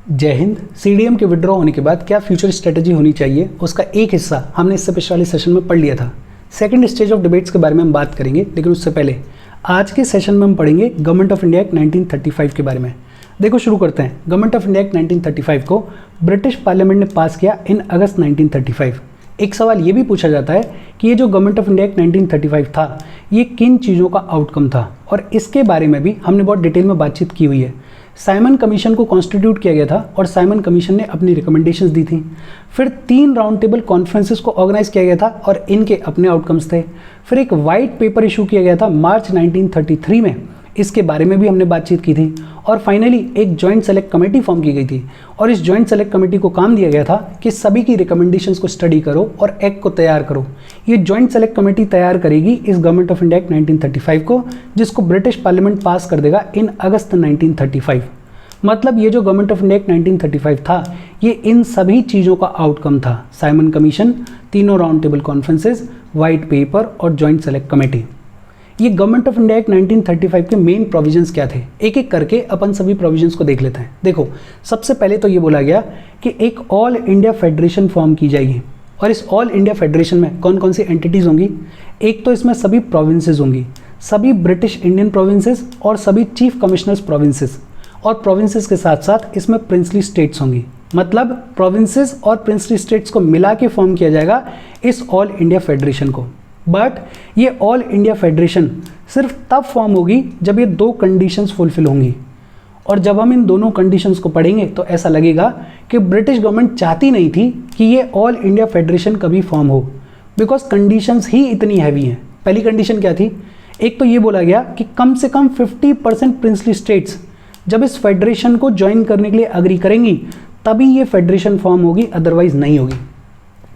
जय हिंद। सीडीएम के विड्रॉ होने के बाद क्या फ्यूचर स्ट्रेटजी होनी चाहिए, उसका एक हिस्सा हमने इससे पिछले वाले सेशन में पढ़ लिया था। सेकंड स्टेज ऑफ डिबेट्स के बारे में हम बात करेंगे, लेकिन उससे पहले आज के सेशन में हम पढ़ेंगे गवर्नमेंट ऑफ इंडिया एक्ट 1935 के बारे में। देखो शुरू करते हैं। गवर्नमेंट ऑफ इंडिया एक्ट 1935 को ब्रिटिश पार्लियामेंट ने पास किया इन अगस्त 1935। एक सवाल ये भी पूछा जाता है कि ये जो गवर्नमेंट ऑफ इंडिया एक्ट 1935 था, ये किन चीज़ों का आउटकम था, और इसके बारे में भी हमने बहुत डिटेल में बातचीत की हुई है। साइमन कमीशन को कॉन्स्टिट्यूट किया गया था और साइमन कमीशन ने अपनी रिकमेंडेशंस दी थी। फिर 3 राउंड टेबल कॉन्फ्रेंसेस को ऑर्गेनाइज किया गया था और इनके अपने आउटकम्स थे। फिर एक वाइट पेपर इशू किया गया था मार्च 1933 में, इसके बारे में भी हमने बातचीत की थी। और फाइनली एक जॉइंट सेलेक्ट कमेटी फॉर्म की गई थी और इस जॉइंट सेलेक्ट कमेटी को काम दिया गया था कि सभी की रिकमेंडेशंस को स्टडी करो और एक्ट को तैयार करो। ये जॉइंट सेलेक्ट कमेटी तैयार करेगी इस गवर्नमेंट ऑफ इंडिया एक्ट 1935 को, जिसको ब्रिटिश पार्लियामेंट पास कर देगा इन अगस्त 1935। मतलब ये जो गवर्नमेंट ऑफ इंडिया एक्ट 1935 था, ये इन सभी चीज़ों का आउटकम था। Simon commission, 3 round table conferences, white paper और जॉइंट सेलेक्ट कमेटी। ये गवर्नमेंट ऑफ इंडिया एक्ट 1935 के मेन प्रोविजंस क्या थे, एक एक करके अपन सभी प्रोविजंस को देख लेते हैं। देखो, सबसे पहले तो ये बोला गया कि एक ऑल इंडिया फेडरेशन फॉर्म की जाएगी और इस ऑल इंडिया फेडरेशन में कौन कौन सी एंटिटीज़ होंगी। एक तो इसमें सभी प्रोविंसेस होंगी, सभी ब्रिटिश इंडियन प्रोविंसेस और सभी चीफ कमिश्नर्स प्रोविंसेस, और प्रोविंसेस के साथ साथ इसमें प्रिंसली स्टेट्स होंगी। मतलब प्रोविंसेस और प्रिंसली स्टेट्स को मिला के फॉर्म किया जाएगा इस ऑल इंडिया फेडरेशन को। बट ये ऑल इंडिया फेडरेशन सिर्फ तब फॉर्म होगी जब ये 2 कंडीशंस फुलफिल होंगी। और जब हम इन दोनों कंडीशंस को पढ़ेंगे तो ऐसा लगेगा कि ब्रिटिश गवर्नमेंट चाहती नहीं थी कि ये ऑल इंडिया फेडरेशन कभी फॉर्म हो, बिकॉज कंडीशंस ही इतनी हैवी हैं। पहली कंडीशन क्या थी? एक तो ये बोला गया कि कम से कम 50% प्रिंसली स्टेट्स जब इस फेडरेशन को ज्वाइन करने के लिए अग्री करेंगी तभी ये फेडरेशन फॉर्म होगी, अदरवाइज नहीं होगी।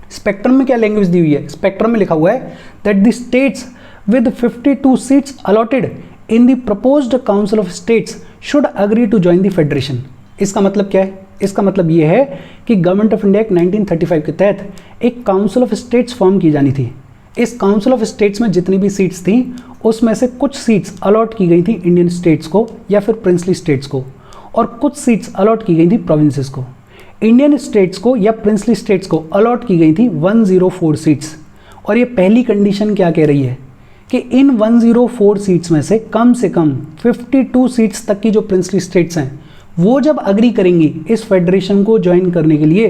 स्पेक्ट्रम में क्या लैंग्वेज दी हुई है? स्पेक्ट्रम में लिखा हुआ है that the states with 52 seats allotted in the proposed council of states should agree to join the federation. इसका मतलब क्या है? इसका मतलब ये है कि गवर्नमेंट ऑफ इंडिया एक्ट 1935 के तहत एक काउंसिल ऑफ स्टेट्स फॉर्म की जानी थी। इस काउंसिल ऑफ स्टेट्स में जितनी भी सीट्स थी उसमें से कुछ सीट्स अलॉट की गई थी इंडियन स्टेट्स को या फिर प्रिंसली स्टेट्स को, और कुछ सीट्स अलॉट की गई थी प्रोविंसेस को। इंडियन स्टेट्स को या प्रिंसली स्टेट्स को अलॉट की गई थी 104 सीट्स। और ये पहली कंडीशन क्या कह रही है कि इन 104 सीट्स में से कम 52 सीट्स तक की जो प्रिंसली स्टेट्स हैं वो जब अग्री करेंगी इस फेडरेशन को ज्वाइन करने के लिए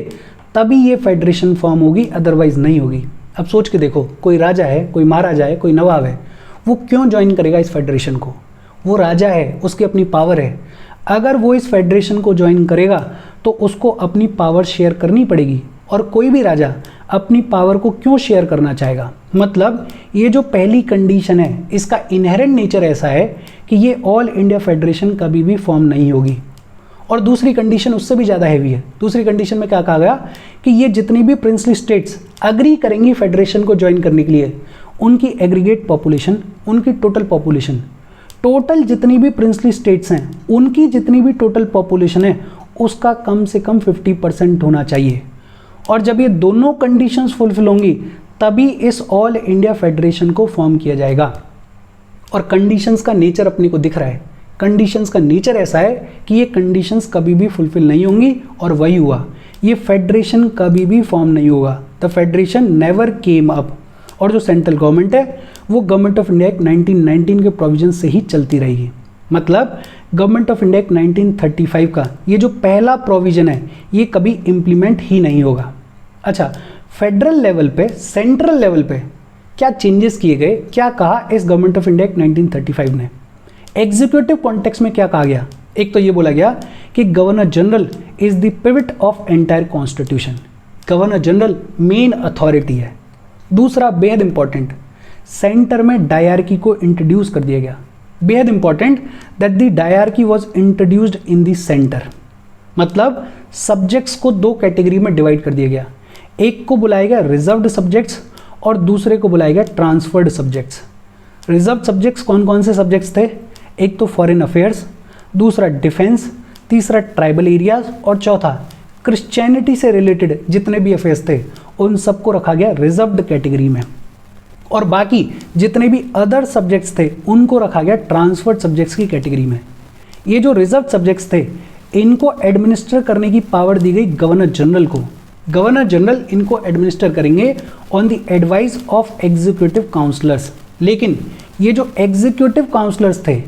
तभी ये फेडरेशन फॉर्म होगी, अदरवाइज नहीं होगी। अब सोच के देखो, कोई राजा है, कोई महाराजा है, कोई नवाब है, वो क्यों ज्वाइन करेगा इस फेडरेशन को? वो राजा है, उसकी अपनी पावर है। अगर वो इस फेडरेशन को ज्वाइन करेगा तो उसको अपनी पावर शेयर करनी पड़ेगी, और कोई भी राजा अपनी पावर को क्यों शेयर करना चाहेगा? मतलब ये जो पहली कंडीशन है इसका इनहेरेंट नेचर ऐसा है कि ये ऑल इंडिया फेडरेशन कभी भी फॉर्म नहीं होगी। और दूसरी कंडीशन उससे भी ज़्यादा हैवी है। दूसरी कंडीशन में क्या कहा गया कि ये जितनी भी प्रिंसली स्टेट्स अग्री करेंगी फेडरेशन को ज्वाइन करने के लिए, उनकी एग्रीगेट पॉपुलेशन, उनकी टोटल पॉपुलेशन, टोटल जितनी भी प्रिंसली स्टेट्स हैं उनकी जितनी भी टोटल पॉपुलेशन है उसका कम से कम 50% होना चाहिए। और जब ये दोनों कंडीशंस फुलफिल होंगी तभी इस ऑल इंडिया फेडरेशन को फॉर्म किया जाएगा। और कंडीशंस का नेचर अपने को दिख रहा है। कंडीशंस का नेचर ऐसा है कि ये कंडीशंस कभी भी फुलफिल नहीं होंगी, और वही हुआ, ये फेडरेशन कभी भी फॉर्म नहीं होगा। The federation never came up. और जो सेंट्रल गवर्नमेंट है वो गवर्नमेंट ऑफ इंडिया एक्ट 1919 के प्रोविजन से ही चलती रहेगी। मतलब गवर्नमेंट ऑफ इंडिया एक्ट 1935 का ये जो पहला प्रोविजन है ये कभी इम्प्लीमेंट ही नहीं होगा। अच्छा, फेडरल लेवल पे, सेंट्रल लेवल पे क्या चेंजेस किए गए, क्या कहा इस गवर्नमेंट ऑफ इंडिया एक्ट 1935 ने? एग्जीक्यूटिव कॉन्टेक्स्ट में क्या कहा गया? एक तो ये बोला गया कि governor general is the pivot of entire constitution. Governor general main authority है। दूसरा बेहद इंपॉर्टेंट, सेंटर में डायरकी को इंट्रोड्यूस कर दिया गया। बेहद important that the dyarchy was introduced in the centre. मतलब सब्जेक्ट्स को 2 कैटेगरी में डिवाइड कर दिया गया। एक को बुलाया गया रिजर्व्ड सब्जेक्ट्स और दूसरे को बुलाया गया ट्रांसफर्ड सब्जेक्ट्स। रिजर्व सब्जेक्ट्स कौन कौन से सब्जेक्ट्स थे? एक तो फॉरेन अफेयर्स, दूसरा डिफेंस, तीसरा ट्राइबल एरियाज, और चौथा क्रिश्चियनिटी से रिलेटेड जितने भी अफेयर्स थे उन सबको रखा गया रिजर्व्ड कैटेगरी में। और बाकी जितने भी अदर सब्जेक्ट्स थे उनको रखा गया ट्रांसफर्ड सब्जेक्ट्स की कैटेगरी में। ये जो रिजर्व सब्जेक्ट्स थे इनको एडमिनिस्टर करने की पावर दी गई गवर्नर जनरल को। गवर्नर जनरल इनको एडमिनिस्टर करेंगे on the advice of executive councillors. लेकिन ये जो एग्जीक्यूटिव काउंसलर्स थे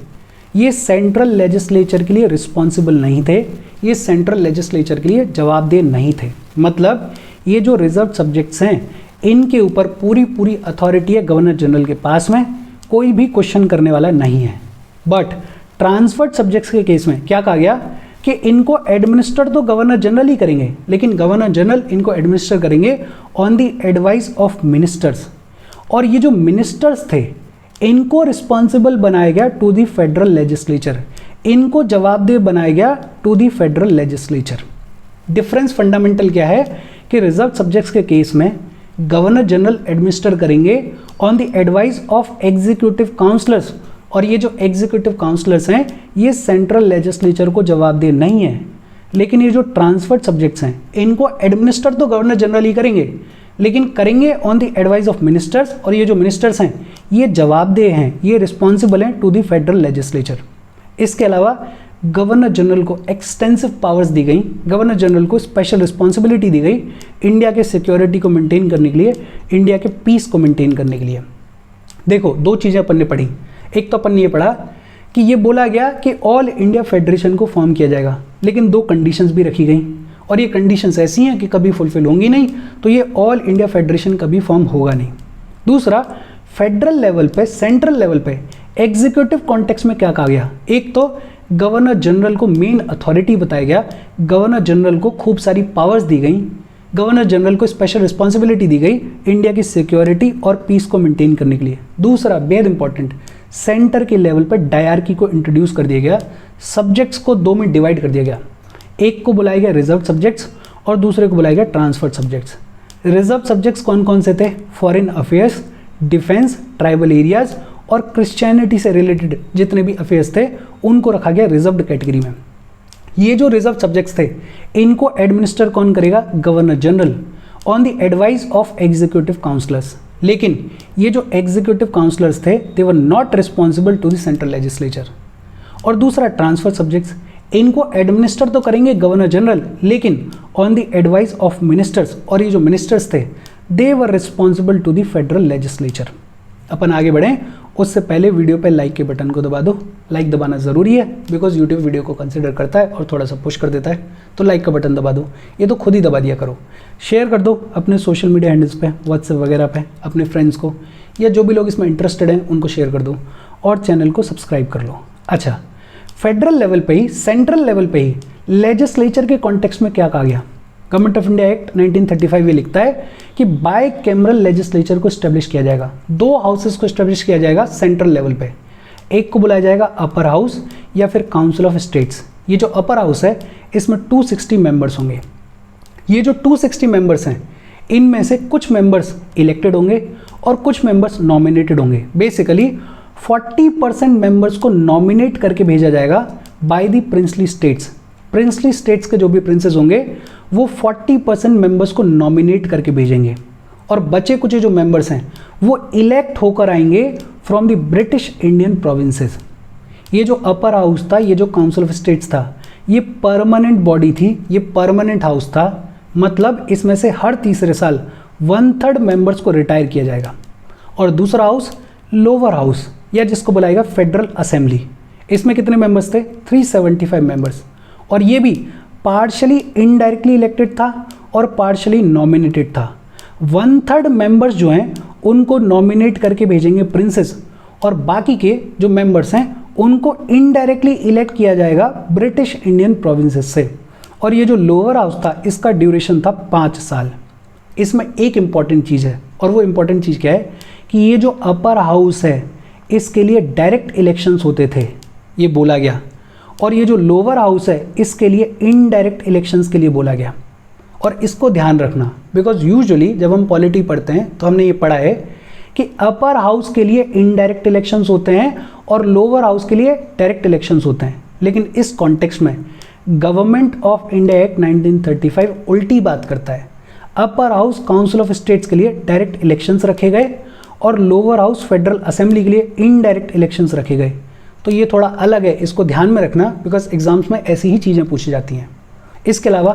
ये सेंट्रल लेजिस्लेचर के लिए रिस्पॉन्सिबल नहीं थे, ये सेंट्रल लेजिस्लेचर के लिए जवाबदेह नहीं थे। मतलब ये जो रिजर्व सब्जेक्ट्स हैं इनके ऊपर पूरी अथॉरिटी है गवर्नर जनरल के पास में, कोई भी क्वेश्चन करने वाला नहीं है। बट ट्रांसफर्ड सब्जेक्ट्स के केस में क्या कहा गया कि इनको एडमिनिस्टर तो गवर्नर जनरल ही करेंगे, लेकिन गवर्नर जनरल इनको एडमिनिस्टर करेंगे on the advice of ministers. और ये जो मिनिस्टर्स थे इनको रिस्पॉन्सिबल बनाया गया टू द फेडरल लेजिस्लेचर, इनको जवाबदेह बनाया गया to the federal legislature. Difference fundamental क्या है कि रिजर्व सब्जेक्ट्स के केस में गवर्नर जनरल एडमिनिस्टर करेंगे on the advice of executive councillors, और ये जो एग्जीक्यूटिव काउंसलर्स हैं ये सेंट्रल लेजिस्लेचर को जवाबदेह नहीं है। लेकिन ये जो ट्रांसफर्ड सब्जेक्ट्स हैं इनको एडमिनिस्टर तो गवर्नर जनरल ही करेंगे, लेकिन करेंगे on the advice of ministers, और ये जो मिनिस्टर्स हैं ये जवाबदेह हैं, ये रिस्पॉन्सिबल हैं टू द फेडरल लेजिस्लेचर। इसके अलावा गवर्नर जनरल को एक्सटेंसिव पावर्स दी गई, गवर्नर जनरल को स्पेशल रिस्पॉन्सिबिलिटी दी गई इंडिया के सिक्योरिटी को मेंटेन करने के लिए, इंडिया के पीस को मेंटेन करने के लिए। देखो दो चीज़ें अपन ने पढ़ी, एक तो अपन ने ये पढ़ा कि ये बोला गया कि ऑल इंडिया फेडरेशन को फॉर्म किया जाएगा, लेकिन दो कंडीशंस भी रखी गई, और ये कंडीशंस ऐसी हैं कि कभी फुलफिल होंगी नहीं, तो ये ऑल इंडिया फेडरेशन कभी फॉर्म होगा नहीं। दूसरा, फेडरल लेवल पे, सेंट्रल लेवल पे एग्जीक्यूटिव कॉन्टेक्स्ट में क्या कहा गया, एक तो गवर्नर जनरल को मेन अथॉरिटी बताया गया, गवर्नर जनरल को खूब सारी पावर्स दी गई, गवर्नर जनरल को स्पेशल रिस्पॉन्सिबिलिटी दी गई इंडिया की सिक्योरिटी और पीस को मेंटेन करने के लिए। दूसरा बेहद इंपॉर्टेंट, सेंटर के लेवल पर डायरकी को इंट्रोड्यूस कर दिया गया, सब्जेक्ट्स को दो में डिवाइड कर दिया गया, एक को बुलाया गया रिजर्व सब्जेक्ट्स और दूसरे को बुलाया गया ट्रांसफर्ड सब्जेक्ट्स। रिजर्व सब्जेक्ट्स कौन कौन से थे, foreign affairs, defence, tribal areas और क्रिश्चियनिटी से रिलेटेड जितने भी अफेयर्स थे उनको रखा गया रिजर्व्ड कैटेगरी में। ये जो रिजर्व सब्जेक्ट्स थे इनको एडमिनिस्टर कौन करेगा, governor general on the advice of executive councillors. लेकिन ये जो एग्जीक्यूटिव काउंसलर्स थे they were not responsible to the central legislature. और दूसरा, ट्रांसफर सब्जेक्ट्स, इनको एडमिनिस्टर तो करेंगे गवर्नर जनरल, लेकिन on the advice of ministers, और ये जो मिनिस्टर्स थे they were responsible to the federal legislature. अपन आगे बढ़ें उससे पहले वीडियो पे लाइक के बटन को दबा दो, लाइक दबाना ज़रूरी है बिकॉज यूट्यूब वीडियो को कंसिडर करता है और थोड़ा सा पुश कर देता है, तो लाइक का बटन दबा दो, ये तो खुद ही दबा दिया करो। शेयर कर दो अपने सोशल मीडिया हैंडल्स पे, व्हाट्सएप वगैरह पे अपने फ्रेंड्स को, या जो भी लोग इसमें इंटरेस्टेड हैं उनको शेयर कर दो, और चैनल को सब्सक्राइब कर लो। अच्छा, फेडरल लेवल पे ही, सेंट्रल लेवल पे ही लेजिस्लेचर के कॉन्टेक्स्ट में क्या कहा गया, गवर्नमेंट ऑफ इंडिया एक्ट 1935 ये लिखता है कि बाय कैमरल लेजिस्लेचर को स्टैब्लिश किया जाएगा, दो हाउसेस को स्टैब्लिश किया जाएगा सेंट्रल लेवल पे, एक को बुलाया जाएगा अपर हाउस या फिर काउंसिल ऑफ स्टेट्स। ये जो अपर हाउस है इसमें 260 मेंबर्स होंगे। ये जो 260 मेंबर्स हैं इनमें से कुछ मेंबर्स इलेक्टेड होंगे और कुछ मेंबर्स नॉमिनेटेड होंगे। बेसिकली 40% मेंबर्स को नॉमिनेट करके भेजा जाएगा by the princely states. Princely states के जो भी प्रिंसेस होंगे वो 40% मेंबर्स को नॉमिनेट करके भेजेंगे, और बचे कुछ जो मेंबर्स हैं वो इलेक्ट होकर आएंगे from the British Indian provinces. ये जो अपर हाउस था, ये जो काउंसिल ऑफ स्टेट्स था, ये परमानेंट बॉडी थी, ये परमानेंट हाउस था, मतलब इसमें से हर तीसरे साल 1/3 मेंबर्स को रिटायर किया जाएगा। और दूसरा हाउस लोअर हाउस, या जिसको बुलाएगा फेडरल असेंबली, इसमें कितने मेंबर्स थे, 375 मेंबर्स, और ये भी पार्शली इनडायरेक्टली इलेक्टेड था और पार्शली नॉमिनेटेड था। 1/3 मेंबर्स जो हैं उनको नॉमिनेट करके भेजेंगे प्रिंसेस, और बाकी के जो मेंबर्स हैं उनको इनडायरेक्टली इलेक्ट किया जाएगा ब्रिटिश इंडियन प्रोविंसेस से। और ये जो लोअर हाउस था इसका ड्यूरेशन था 5 साल। इसमें एक इम्पॉर्टेंट चीज़ है, और वो इम्पॉर्टेंट चीज़ क्या है कि ये जो अपर हाउस है इसके लिए डायरेक्ट इलेक्शंस होते थे, ये बोला गया, और ये जो लोअर हाउस है इसके लिए इनडायरेक्ट इलेक्शंस के लिए बोला गया। और इसको ध्यान रखना बिकॉज यूजुअली जब हम पॉलिटी पढ़ते हैं तो हमने ये पढ़ा है कि अपर हाउस के लिए इनडायरेक्ट इलेक्शंस होते हैं और लोअर हाउस के लिए डायरेक्ट इलेक्शंस होते हैं। लेकिन इस कॉन्टेक्स्ट में गवर्नमेंट ऑफ इंडिया एक्ट 1935 उल्टी बात करता है। Upper house council of states के लिए डायरेक्ट इलेक्शंस रखे गए और लोअर हाउस फेडरल असेंबली के लिए इनडायरेक्ट इलेक्शंस रखे गए। तो ये थोड़ा अलग है, इसको ध्यान में रखना बिकॉज एग्जाम्स में ऐसी ही चीज़ें पूछी जाती हैं। इसके अलावा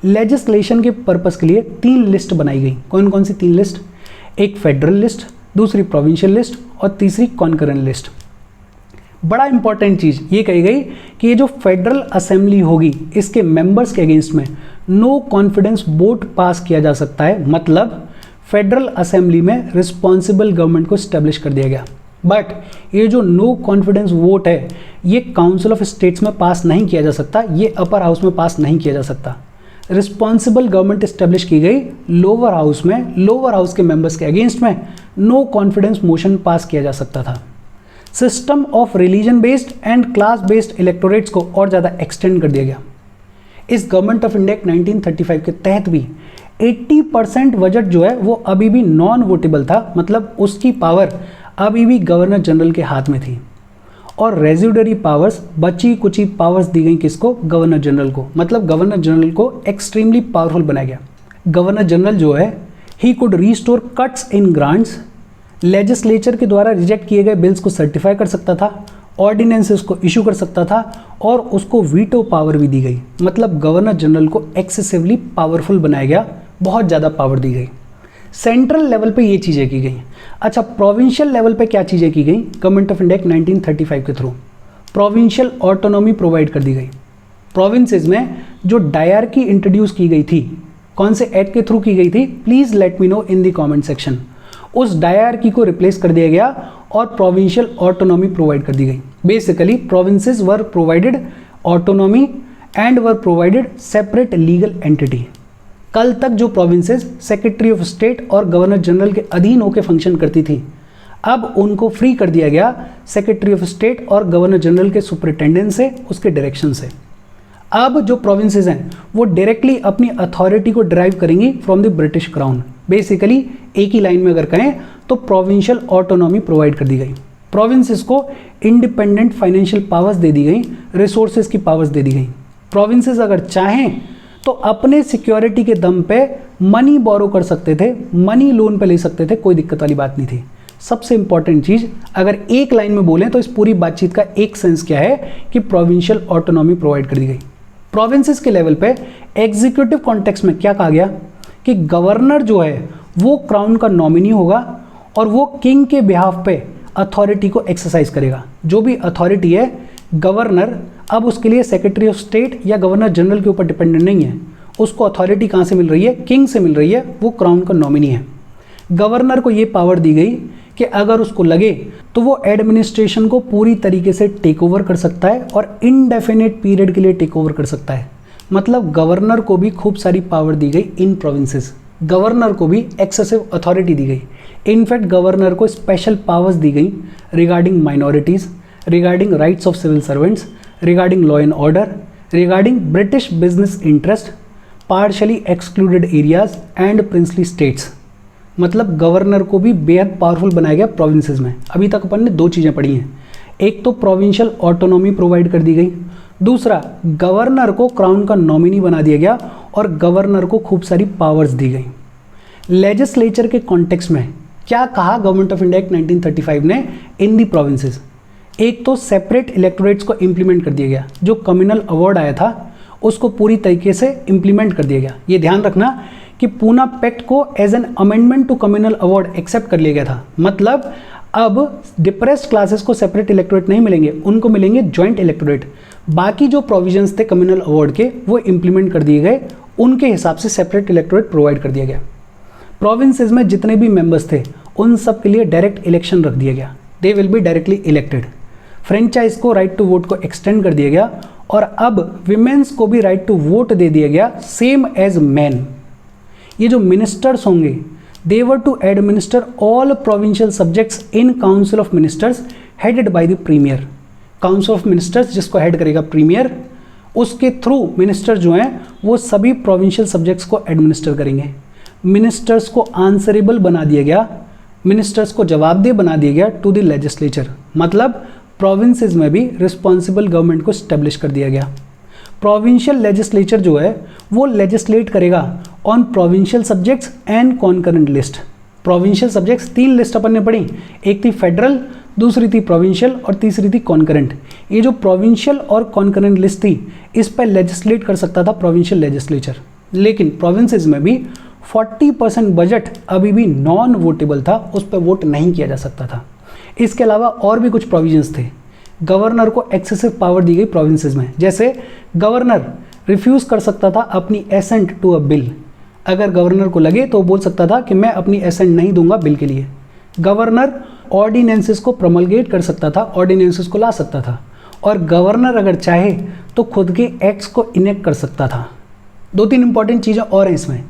लेजिस्लेशन के पर्पस के लिए 3 लिस्ट बनाई गई। कौन कौन सी 3 लिस्ट? एक फेडरल लिस्ट, दूसरी प्रोविंशियल लिस्ट और तीसरी कॉन्करेंट लिस्ट। बड़ा इंपॉर्टेंट चीज़ ये कही गई कि ये जो फेडरल असेंबली होगी इसके मेंबर्स के अगेंस्ट में नो कॉन्फिडेंस वोट पास किया जा सकता है। मतलब फेडरल असेंबली में रिस्पॉन्सिबल गवर्नमेंट को स्टैब्लिश कर दिया गया। बट ये जो नो कॉन्फिडेंस वोट है ये काउंसिल ऑफ स्टेट्स में पास नहीं किया जा सकता, ये अपर हाउस में पास नहीं किया जा सकता। रिस्पॉन्सिबल गवर्नमेंट स्टैब्लिश की गई लोअर हाउस में, लोअर हाउस के मेंबर्स के अगेंस्ट में नो कॉन्फिडेंस मोशन पास किया जा सकता था। System of religion based and class based electorates को और ज़्यादा एक्सटेंड कर दिया गया। इस गवर्नमेंट ऑफ इंडिया 1935 के तहत भी 80% बजट जो है वो अभी भी नॉन वोटेबल था, मतलब उसकी पावर अभी भी गवर्नर जनरल के हाथ में थी। और रेजिडरी पावर्स, बची कुची पावर्स दी गई किसको? गवर्नर जनरल को। मतलब गवर्नर जनरल को एक्सट्रीमली पावरफुल बनाया गया। गवर्नर जनरल जो है he could restore cuts in grants, legislature के द्वारा रिजेक्ट किए गए बिल्स को सर्टिफाई कर सकता था, ऑर्डिनेंसेस को इशू कर सकता था और उसको वीटो पावर भी दी गई। मतलब गवर्नर जनरल को एक्सेसिवली पावरफुल बनाया गया, बहुत ज़्यादा पावर दी गई। सेंट्रल लेवल पे ये चीज़ें की गई। अच्छा, प्रोविंशियल लेवल पे क्या चीज़ें की गई? गवर्नमेंट ऑफ इंडिया 1935 के थ्रू प्रोविंशियल ऑटोनॉमी प्रोवाइड कर दी गई। प्रोविंसेस में जो डायरकी इंट्रोड्यूस की गई थी, कौन से एक्ट के थ्रू की गई थी? Please let me know in the comment section. उस डायरकी को रिप्लेस कर दिया गया और प्रोविंशियल ऑटोनॉमी प्रोवाइड कर दी गई। Basically provinces were provided autonomy and were provided separate legal entity. कल तक जो प्रोविंसेस सेक्रेटरी ऑफ स्टेट और गवर्नर जनरल के अधीन होकर फंक्शन करती थी, अब उनको फ्री कर दिया गया सेक्रेटरी ऑफ स्टेट और गवर्नर जनरल के सुपरिटेंडेंट से, उसके डायरेक्शन से। अब जो प्रोविंसेस हैं वो डायरेक्टली अपनी अथॉरिटी को ड्राइव करेंगी from the British crown. Basically एक ही लाइन में अगर कहें तो प्रोविंशियल ऑटोनॉमी प्रोवाइड कर दी गई। प्रोविंसेस को इंडिपेंडेंट फाइनेंशियल पावर्स दे दी गई, रिसोर्सेज की पावर्स दे दी गई। प्रोविंसेस अगर चाहें तो अपने सिक्योरिटी के दम पे मनी बोरो कर सकते थे, मनी लोन पे ले सकते थे, कोई दिक्कत वाली बात नहीं थी। सबसे इंपॉर्टेंट चीज अगर एक लाइन में बोलें तो इस पूरी बातचीत का एक सेंस क्या है कि प्रोविंशियल ऑटोनॉमी प्रोवाइड कर दी गई। प्रोविंसेस के लेवल पे एग्जीक्यूटिव कॉन्टेक्स्ट में क्या कहा गया कि गवर्नर जो है वो क्राउन का नॉमिनी होगा और वो किंग के बिहाफ पे अथॉरिटी को एक्सरसाइज करेगा। जो भी अथॉरिटी है गवर्नर, अब उसके लिए सेक्रेटरी ऑफ स्टेट या गवर्नर जनरल के ऊपर डिपेंडेंट नहीं है, उसको अथॉरिटी कहाँ से मिल रही है? किंग से मिल रही है, वो क्राउन का नॉमिनी है। गवर्नर को ये पावर दी गई कि अगर उसको लगे तो वो एडमिनिस्ट्रेशन को पूरी तरीके से टेक ओवर कर सकता है और इनडेफिनेट पीरियड के लिए टेक ओवर कर सकता है। मतलब गवर्नर को भी खूब सारी पावर दी गई इन प्रोविंसेस, गवर्नर को भी एक्सेसिव अथॉरिटी दी गई। इनफैक्ट गवर्नर को स्पेशल पावर्स दी गई regarding minorities, regarding rights of civil servants, regarding law and order, regarding British business interest, partially excluded areas and princely states. मतलब गवर्नर को भी बेहद पावरफुल बनाया गया प्रोविंसेस में। अभी तक अपन ने 2 चीज़ें पढ़ी हैं, एक तो प्रोविंशियल ऑटोनॉमी प्रोवाइड कर दी गई, दूसरा गवर्नर को क्राउन का नॉमिनी बना दिया गया और गवर्नर को खूब सारी पावर्स दी गई। लेजिस्लेचर के कॉन्टेक्स्ट में क्या कहा गवर्नमेंट ऑफ इंडिया 1935 ने इन दी प्रोविंसेस? एक तो सेपरेट इलेक्टोरेट्स को इम्प्लीमेंट कर दिया गया, जो कम्युनल अवार्ड आया था उसको पूरी तरीके से इम्प्लीमेंट कर दिया गया। ये ध्यान रखना कि पूना पैक्ट को as an amendment to communal award accept कर लिया गया था। मतलब अब डिप्रेस्ड क्लासेस को सेपरेट इलेक्टोरेट नहीं मिलेंगे, उनको मिलेंगे ज्वाइंट इलेक्टोरेट। बाकी जो प्रोविजंस थे कम्युनल अवार्ड के वो इम्प्लीमेंट कर दिए गए, उनके हिसाब से सेपरेट इलेक्टोरेट प्रोवाइड कर दिया गया। प्रोविंसेस में जितने भी मेंबर्स थे उन सब के लिए डायरेक्ट इलेक्शन रख दिया गया, they will be directly elected. Franchise को राइट टू वोट को एक्सटेंड कर दिया गया और अब विमेंस को भी राइट टू वोट दे दिया गया सेम एज मैन। ये जो मिनिस्टर्स होंगे they were to administer all provincial subjects in council of ministers headed by the premier. Council of ministers जिसको हेड करेगा प्रीमियर, उसके थ्रू मिनिस्टर जो हैं वो सभी प्रोविंशियल सब्जेक्ट्स को एडमिनिस्टर करेंगे। मिनिस्टर्स को आंसरेबल बना दिया गया, मिनिस्टर्स को जवाबदेह बना दिया गया टू द लेजिस्लेचर। मतलब प्रोविंसेस में भी रिस्पॉन्सिबल गवर्नमेंट को स्टैब्लिश कर दिया गया। प्रोविंशियल लेजिस्लेचर जो है वो लेजिस्लेट करेगा on provincial subjects and concurrent list. Provincial subjects 3 list अपन ने पढ़ी, एक थी फेडरल, दूसरी थी प्रोविंशियल और तीसरी थी कॉन्करेंट। ये जो प्रोविंशियल और कॉन्करेंट लिस्ट थी इस पर लेजिस्लेट कर सकता था प्रोविंशियल लेजिस्लेचर, लेकिन प्रोविंसेस में भी 40% बजट अभी भी नॉन वोटेबल था, उस पर वोट नहीं किया जा सकता था। इसके अलावा और भी कुछ प्रोविजंस थे। गवर्नर को एक्सेसिव पावर दी गई प्रोविंसेस में, जैसे गवर्नर रिफ्यूज़ कर सकता था अपनी एसेंट टू अ बिल। अगर गवर्नर को लगे तो बोल सकता था कि मैं अपनी एसेंट नहीं दूंगा बिल के लिए। गवर्नर ऑर्डिनेंसेस को प्रोमलगेट कर सकता था, ऑर्डिनेंसेस को ला सकता था, और गवर्नर अगर चाहे तो खुद के एक्ट्स को इनेक्ट कर सकता था। 2-3 इंपॉर्टेंट चीज़ें और हैं इसमें।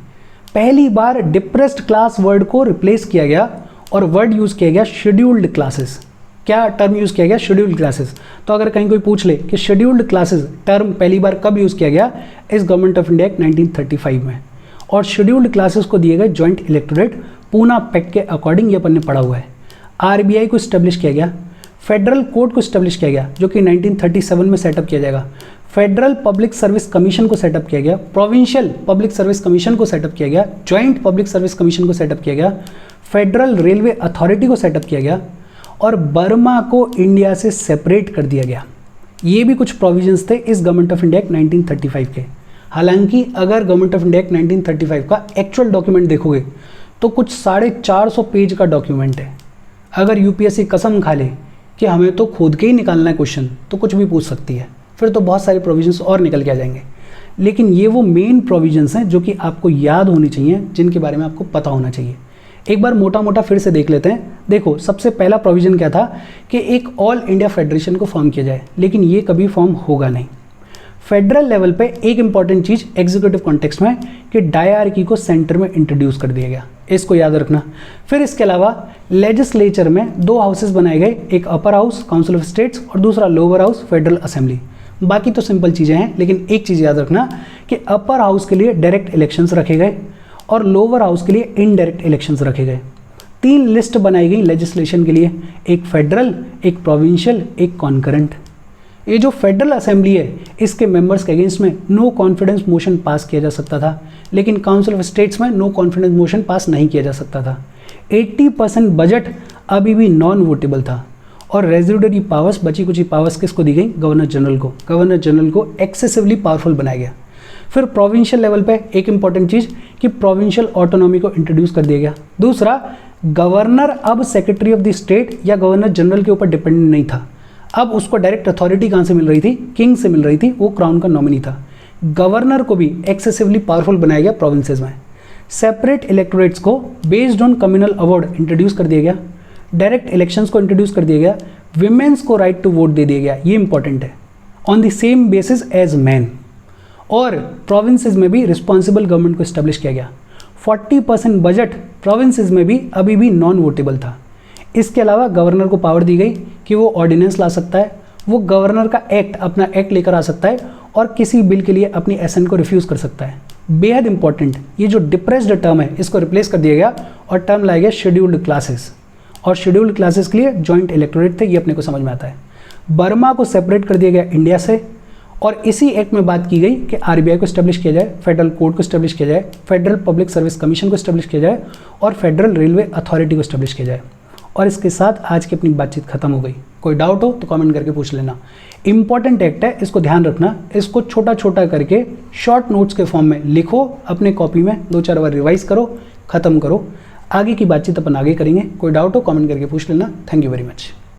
पहली बार डिप्रेस्ड क्लास वर्ड को रिप्लेस किया गया और वर्ड यूज़ किया गया शेड्यूल्ड क्लासेस। क्या टर्म यूज़ किया गया? Scheduled classes. तो अगर कहीं कोई पूछ ले कि शेड्यूल्ड क्लासेस टर्म पहली बार कब यूज़ किया गया, इस गवर्नमेंट ऑफ इंडिया एक्ट 1935 में। और शेड्यूल्ड क्लासेस को दिए गए जॉइंट इलेक्टोरेट पूना पैक्ट के अकॉर्डिंग, ये अपन ने पढ़ा हुआ है। आरबीआई को स्टैब्लिश किया गया, फेडरल कोर्ट को स्टैब्लिश किया गया जो कि 1937 में सेटअप किया जाएगा, फेडरल पब्लिक सर्विस कमीशन को सेटअप किया गया, प्रोविंशियल पब्लिक सर्विस कमीशन को सेटअप किया गया, जॉइंट पब्लिक सर्विस कमीशन को सेटअप किया गया, फेडरल रेलवे अथॉरिटी को सेटअप किया गया, और बर्मा को इंडिया से सेपरेट कर दिया गया। ये भी कुछ प्रोविजंस थे इस गवर्नमेंट ऑफ इंडिया एक्ट 1935 के। हालांकि अगर गवर्नमेंट ऑफ इंडिया एक्ट 1935 का एक्चुअल डॉक्यूमेंट देखोगे तो कुछ 450 पेज का डॉक्यूमेंट है। अगर यूपीएससी कसम खा ले कि हमें तो खुद के ही निकालना है क्वेश्चन, तो कुछ भी पूछ सकती है, फिर तो बहुत सारे प्रोविजंस और निकल के आ जाएंगे। लेकिन ये वो मेन प्रोविजंस हैं जो कि आपको याद होनी चाहिए, जिनके बारे में आपको पता होना चाहिए। एक बार मोटा मोटा फिर से देख लेते हैं। देखो, सबसे पहला प्रोविजन क्या था कि एक ऑल इंडिया फेडरेशन को फॉर्म किया जाए, लेकिन ये कभी फॉर्म होगा नहीं। फेडरल लेवल पे एक इंपॉर्टेंट चीज़ एग्जीक्यूटिव कॉन्टेक्स्ट में कि डायरकी को सेंटर में इंट्रोड्यूस कर दिया गया, इसको याद रखना। फिर इसके अलावा लेजिस्लेचर में 2 हाउसेस बनाए गए, एक upper house council of states और दूसरा लोअर हाउस फेडरल असेंबली। बाकी तो सिंपल चीज़ें हैं, लेकिन एक चीज़ याद रखना कि अपर हाउस के लिए डायरेक्ट इलेक्शंस रखे गए और लोअर हाउस के लिए इनडायरेक्ट इलेक्शंस रखे गए। 3 लिस्ट बनाई गई लेजिस्लेशन के लिए, एक फेडरल, एक प्रोविंशियल, एक कॉन्करेंट। ये जो फेडरल असेंबली है इसके मेंबर्स के अगेंस्ट में नो कॉन्फिडेंस मोशन पास किया जा सकता था, लेकिन काउंसिल ऑफ स्टेट्स में नो कॉन्फिडेंस मोशन पास नहीं किया जा सकता था। 80% बजट अभी भी नॉन वोटेबल था और रेजिडरी पावर्स, बची कुची पावर्स किसको दी गई? गवर्नर जनरल को। गवर्नर जनरल को एक्सेसिवली पावरफुल बनाया गया। फिर प्रोविंशियल लेवल पे एक इंपॉर्टेंट चीज़ कि प्रोविंशियल ऑटोनॉमी को इंट्रोड्यूस कर दिया गया। दूसरा, गवर्नर अब सेक्रेटरी ऑफ द स्टेट या गवर्नर जनरल के ऊपर डिपेंडेंट नहीं था। अब उसको डायरेक्ट अथॉरिटी कहाँ से मिल रही थी? किंग से मिल रही थी, वो क्राउन का नॉमिनी था। गवर्नर को भी एक्सेसिवली पावरफुल बनाया गया प्रोविंसेस में। सेपरेट इलेक्टोरेट्स को based on communal award introduce कर दिया गया। डायरेक्ट इलेक्शंस को इंट्रोड्यूस कर दिया गया। विमेंस को राइट टू वोट दे दिया गया, ये इंपॉर्टेंट है, on the same basis as man. और प्रोविंसेस में भी रिस्पॉन्सिबल गवर्नमेंट को इस्टेब्लिश किया गया। 40% बजट प्रोविंसेस में भी अभी भी नॉन वोटेबल था। इसके अलावा गवर्नर को पावर दी गई कि वो ऑर्डिनेंस ला सकता है, वो गवर्नर का एक्ट, अपना एक्ट लेकर आ सकता है और किसी बिल के लिए अपनी एसेंट को रिफ्यूज़ कर सकता है। बेहद इंपॉर्टेंट, ये जो डिप्रेस्ड टर्म है इसको रिप्लेस कर दिया गया और टर्म लाया गया शेड्यूल्ड क्लासेस। और शेड्यूल्ड क्लासेस के लिए जॉइंट इलेक्टोरेट थे, ये अपने को समझ में आता है। बर्मा को सेपरेट कर दिया गया इंडिया से और इसी एक्ट में बात की गई कि आरबीआई को स्टैब्लिश किया जाए, फेडरल कोर्ट को स्टैब्लिश किया जाए, फेडरल पब्लिक सर्विस कमीशन को स्टैब्लिश किया जाए और फेडरल रेलवे अथॉरिटी को स्टैब्लिश किया जाए। और इसके साथ आज की अपनी बातचीत खत्म हो गई। कोई डाउट हो तो कमेंट करके पूछ लेना। इंपॉर्टेंट एक्ट है, इसको ध्यान रखना। इसको छोटा छोटा करके शॉर्ट नोट्स के फॉर्म में लिखो, अपने कॉपी में 2-4 बार रिवाइज करो, ख़त्म करो। आगे की बातचीत अपन आगे करेंगे। कोई डाउट हो कमेंट करके पूछ लेना। Thank you very much.